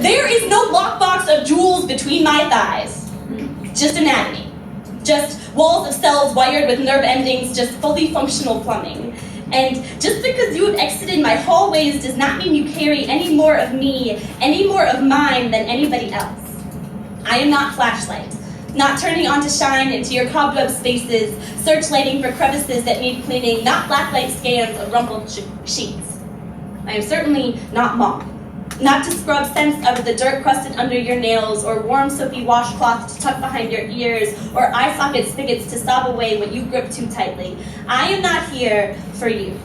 There is no lockbox of jewels between my thighs. Just anatomy. Just walls of cells wired with nerve endings, just fully functional plumbing. And just because you have exited my hallways does not mean you carry any more of me, any more of mine than anybody else. I am not Flashlight, not turning on to shine into your cobweb spaces, searchlighting for crevices that need cleaning, not blacklight scans of rumpled sheets. I am certainly not Mom, not to scrub scents out of the dirt crusted under your nails, or warm soapy washcloth to tuck behind your ears, or eye socket spigots to sob away what you grip too tightly. I am not here for you.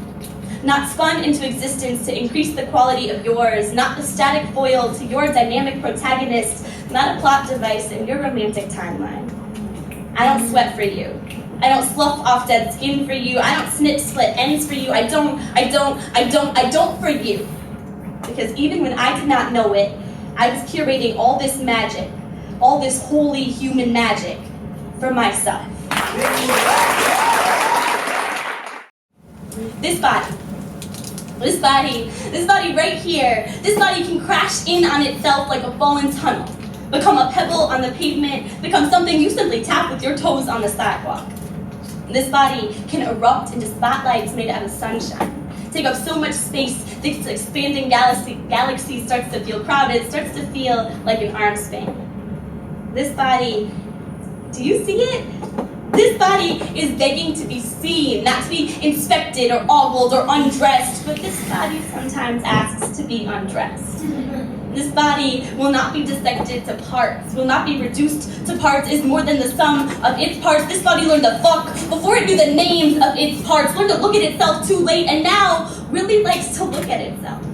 Not spun into existence to increase the quality of yours, not the static foil to your dynamic protagonist, not a plot device in your romantic timeline. I don't sweat for you. I don't slough off dead skin for you. I don't snip split ends for you. I don't for you. Because even when I did not know it, I was curating all this magic, all this holy human magic for myself. This body right here, this body can crash in on itself like a fallen tunnel, become a pebble on the pavement, become something you simply tap with your toes on the sidewalk. This body can erupt into spotlights made out of sunshine, take up so much space, this expanding galaxy starts to feel crowded, starts to feel like an arm span. This body, do you see it? This body is begging to be seen, not to be inspected or ogled or undressed, but this body sometimes asks to be undressed. This body will not be dissected to parts, will not be reduced to parts, is more than the sum of its parts. This body learned to fuck before it knew the names of its parts, learned to look at itself too late, and now really likes to look at itself.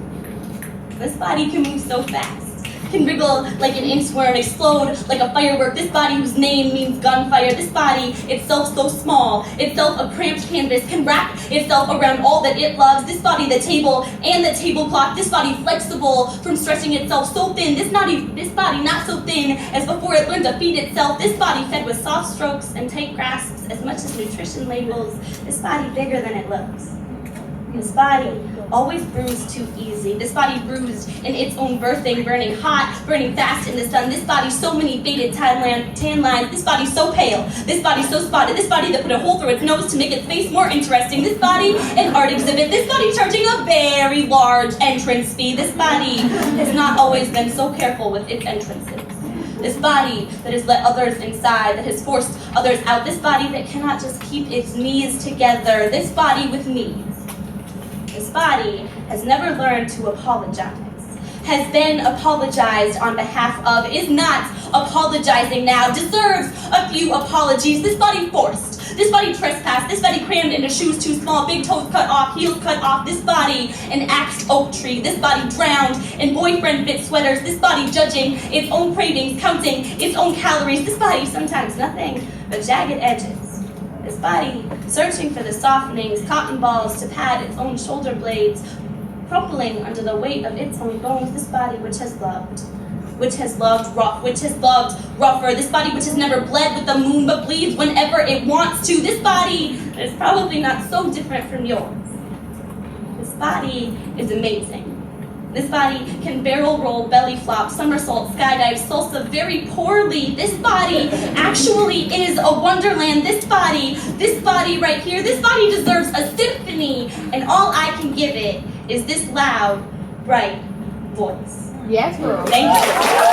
This body can move so fast, can wriggle like an inchworm, explode like a firework. This body whose name means gunfire. This body, itself so small, itself a cramped canvas, can wrap itself around all that it loves. This body, the table and the tablecloth. This body flexible from stretching itself so thin. This body not so thin as before it learned to feed itself. This body fed with soft strokes and tight grasps as much as nutrition labels. This body bigger than it looks. This body always bruised too easy. This body bruised in its own birthing, burning hot, burning fast in the sun. This body so many faded tan lines. This body so pale. This body so spotted. This body that put a hole through its nose to make its face more interesting. This body an art exhibit. This body charging a very large entrance fee. This body has not always been so careful with its entrances. This body that has let others inside, that has forced others out. This body that cannot just keep its knees together. This body with knees. This body has never learned to apologize, has been apologized on behalf of, is not apologizing now, deserves a few apologies. This body forced, this body trespassed, this body crammed into shoes too small, big toes cut off, heels cut off. This body an axed oak tree. This body drowned in boyfriend fit sweaters. This body judging its own cravings, counting its own calories. This body sometimes nothing but jagged edges. This body searching for the softenings, cotton balls to pad its own shoulder blades, crumpling under the weight of its own bones. This body which has loved rough, which has loved rougher. This body which has never bled with the moon but bleeds whenever it wants to. This body is probably not so different from yours. This body is amazing. This body can barrel roll, belly flop, somersault, skydive, salsa very poorly. This body actually is a wonderland. This body right here, this body deserves a symphony, and all I can give it is this loud, bright voice. Yes, girl. Thank you.